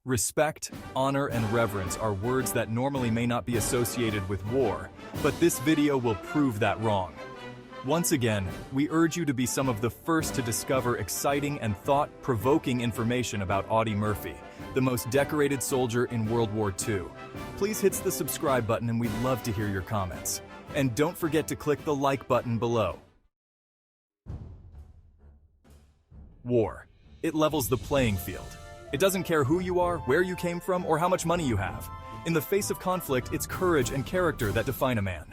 Respect, honor, and reverence are words that normally may not be associated with war, but this video will prove that wrong. Once again, we urge you to be some of the first to discover exciting and thought-provoking information about Audie Murphy, the most decorated soldier in World War II. Please hit the subscribe button and we'd love to hear your comments. And don't forget to click the like button below. War. It levels the playing field. It doesn't care who you are, where you came from, or how much money you have. In the face of conflict, it's courage and character that define a man.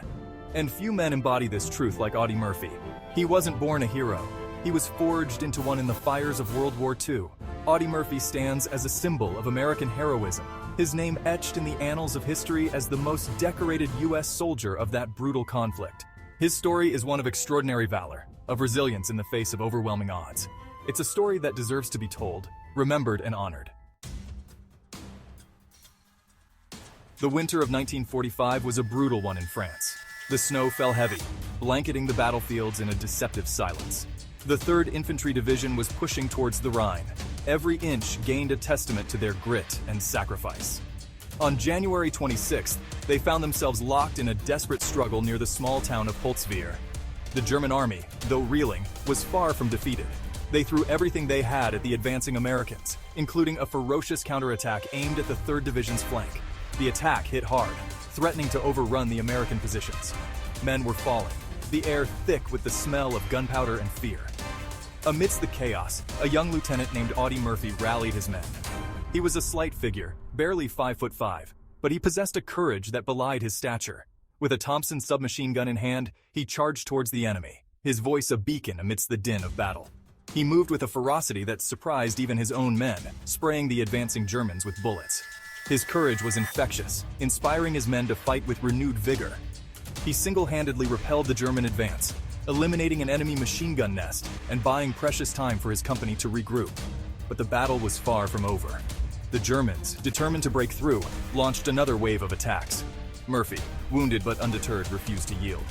And few men embody this truth like Audie Murphy. He wasn't born a hero. He was forged into one in the fires of World War II. Audie Murphy stands as a symbol of American heroism, his name etched in the annals of history as the most decorated U.S. soldier of that brutal conflict. His story is one of extraordinary valor, of resilience in the face of overwhelming odds. It's a story that deserves to be told, remembered, and honored. The winter of 1945 was a brutal one in France. The snow fell heavy, blanketing the battlefields in a deceptive silence. The 3rd Infantry Division was pushing towards the Rhine. Every inch gained a testament to their grit and sacrifice. On January 26th, they found themselves locked in a desperate struggle near the small town of Holzwihr. The German army, though reeling, was far from defeated. They threw everything they had at the advancing Americans, including a ferocious counterattack aimed at the 3rd Division's flank. The attack hit hard, threatening to overrun the American positions. Men were falling, the air thick with the smell of gunpowder and fear. Amidst the chaos, a young lieutenant named Audie Murphy rallied his men. He was a slight figure, barely 5'5", but he possessed a courage that belied his stature. With a Thompson submachine gun in hand, he charged towards the enemy, his voice a beacon amidst the din of battle. He moved with a ferocity that surprised even his own men, spraying the advancing Germans with bullets. His courage was infectious, inspiring his men to fight with renewed vigor. He single-handedly repelled the German advance, eliminating an enemy machine gun nest and buying precious time for his company to regroup. But the battle was far from over. The Germans, determined to break through, launched another wave of attacks. Murphy, wounded but undeterred, refused to yield.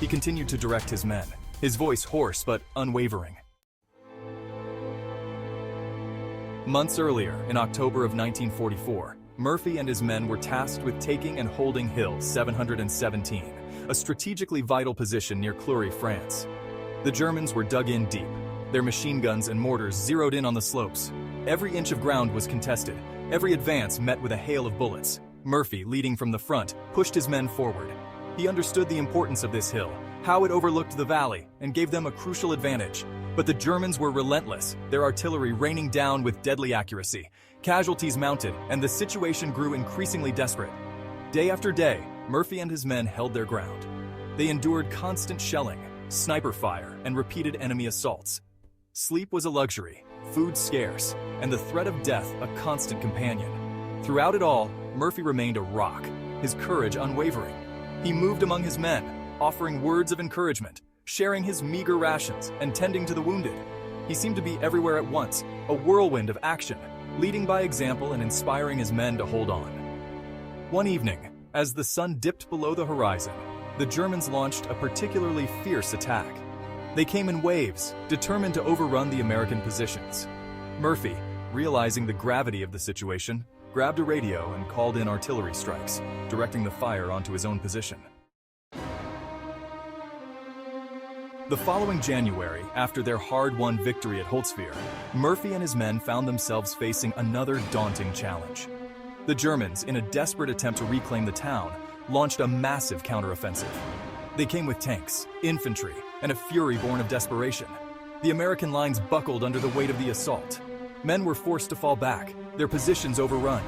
He continued to direct his men, his voice hoarse but unwavering. Months earlier, in October of 1944, Murphy and his men were tasked with taking and holding Hill 717, a strategically vital position near Cleury, France. The Germans were dug in deep, their machine guns and mortars zeroed in on the slopes. Every inch of ground was contested, every advance met with a hail of bullets. Murphy, leading from the front, pushed his men forward. He understood the importance of this hill, how it overlooked the valley, and gave them a crucial advantage. But the Germans were relentless, their artillery raining down with deadly accuracy. Casualties mounted, and the situation grew increasingly desperate. Day after day, Murphy and his men held their ground. They endured constant shelling, sniper fire, and repeated enemy assaults. Sleep was a luxury, food scarce, and the threat of death a constant companion. Throughout it all, Murphy remained a rock, his courage unwavering. He moved among his men, offering words of encouragement, sharing his meager rations, and tending to the wounded. He seemed to be everywhere at once, a whirlwind of action, leading by example and inspiring his men to hold on. One evening, as the sun dipped below the horizon, the Germans launched a particularly fierce attack. They came in waves, determined to overrun the American positions. Murphy, realizing the gravity of the situation, grabbed a radio and called in artillery strikes, directing the fire onto his own position. The following January, after their hard-won victory at Holzwihr, Murphy and his men found themselves facing another daunting challenge. The Germans, in a desperate attempt to reclaim the town, launched a massive counteroffensive. They came with tanks, infantry, and a fury born of desperation. The American lines buckled under the weight of the assault. Men were forced to fall back, their positions overrun.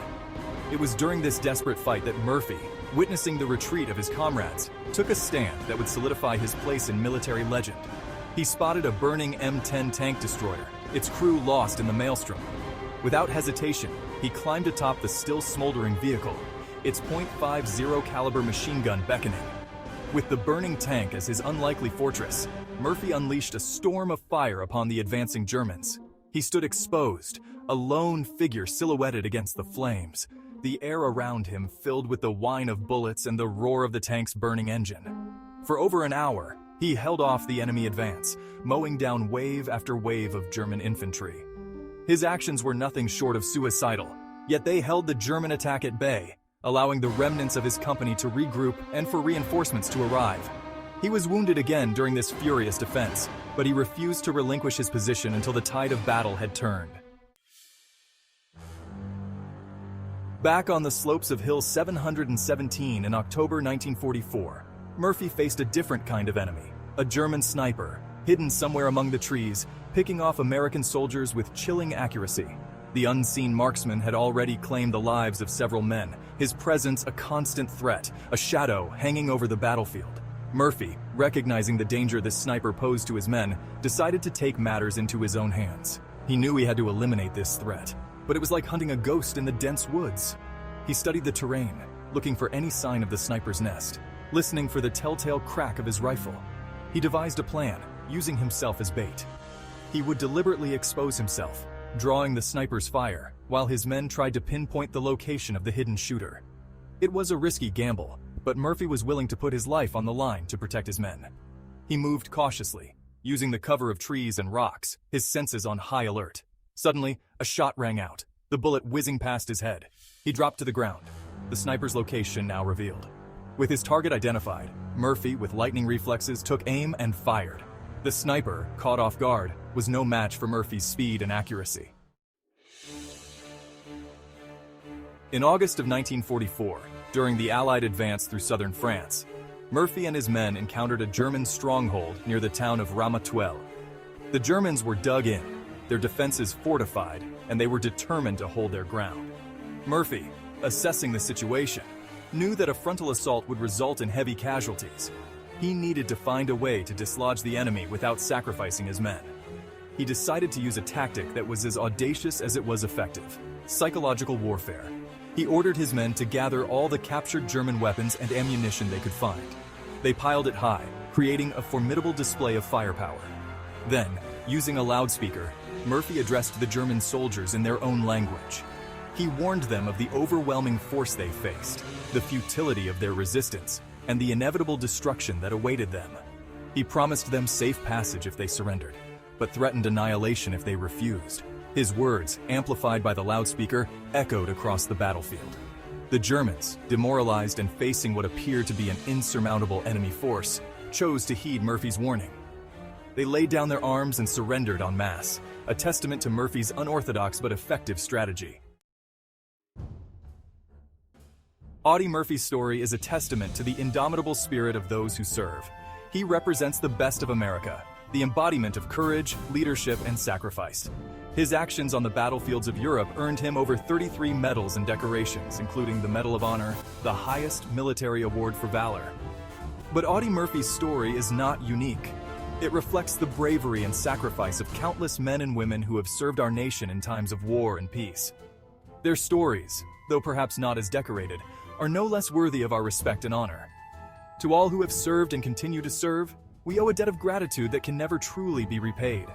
It was during this desperate fight that Murphy, witnessing the retreat of his comrades, took a stand that would solidify his place in military legend. He spotted a burning M10 tank destroyer, its crew lost in the maelstrom. Without hesitation, he climbed atop the still smoldering vehicle, its .50 caliber machine gun beckoning. With the burning tank as his unlikely fortress, Murphy unleashed a storm of fire upon the advancing Germans. He stood exposed, a lone figure silhouetted against the flames, the air around him filled with the whine of bullets and the roar of the tank's burning engine. For over an hour, he held off the enemy advance, mowing down wave after wave of German infantry. His actions were nothing short of suicidal. Yet they held the German attack at bay, allowing the remnants of his company to regroup and for reinforcements to arrive. He was wounded again during this furious defense, but he refused to relinquish his position until the tide of battle had turned. Back on the slopes of Hill 717 in October 1944, Murphy faced a different kind of enemy, a German sniper, hidden somewhere among the trees, picking off American soldiers with chilling accuracy. The unseen marksman had already claimed the lives of several men, his presence a constant threat, a shadow hanging over the battlefield. Murphy, recognizing the danger this sniper posed to his men, decided to take matters into his own hands. He knew he had to eliminate this threat, but it was like hunting a ghost in the dense woods. He studied the terrain, looking for any sign of the sniper's nest, listening for the telltale crack of his rifle. He devised a plan, using himself as bait. He would deliberately expose himself, drawing the sniper's fire, while his men tried to pinpoint the location of the hidden shooter. It was a risky gamble, but Murphy was willing to put his life on the line to protect his men. He moved cautiously, using the cover of trees and rocks, his senses on high alert. Suddenly, a shot rang out, the bullet whizzing past his head. He dropped to the ground, the sniper's location now revealed. With his target identified, Murphy, with lightning reflexes, took aim and fired. The sniper, caught off guard, was no match for Murphy's speed and accuracy. In August of 1944, during the Allied advance through southern France, Murphy and his men encountered a German stronghold near the town of Ramatuelle. The Germans were dug in, their defenses fortified, and they were determined to hold their ground. Murphy, assessing the situation, knew that a frontal assault would result in heavy casualties. He needed to find a way to dislodge the enemy without sacrificing his men. He decided to use a tactic that was as audacious as it was effective: psychological warfare. He ordered his men to gather all the captured German weapons and ammunition they could find. They piled it high, creating a formidable display of firepower. Then, using a loudspeaker, Murphy addressed the German soldiers in their own language. He warned them of the overwhelming force they faced, the futility of their resistance, and the inevitable destruction that awaited them. He promised them safe passage if they surrendered, but threatened annihilation if they refused. His words, amplified by the loudspeaker, echoed across the battlefield. The Germans, demoralized and facing what appeared to be an insurmountable enemy force, chose to heed Murphy's warning. They laid down their arms and surrendered en masse, a testament to Murphy's unorthodox but effective strategy. Audie Murphy's story is a testament to the indomitable spirit of those who serve. He represents the best of America, the embodiment of courage, leadership, and sacrifice. His actions on the battlefields of Europe earned him over 33 medals and decorations, including the Medal of Honor, the highest military award for valor. But Audie Murphy's story is not unique. It reflects the bravery and sacrifice of countless men and women who have served our nation in times of war and peace. Their stories, though perhaps not as decorated, are no less worthy of our respect and honor. To all who have served and continue to serve, we owe a debt of gratitude that can never truly be repaid.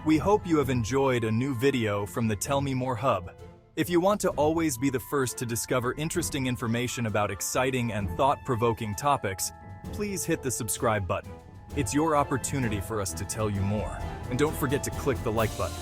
We hope you have enjoyed a new video from the Tell Me More Hub. If you want to always be the first to discover interesting information about exciting and thought-provoking topics, please hit the subscribe button. It's your opportunity for us to tell you more. And don't forget to click the like button.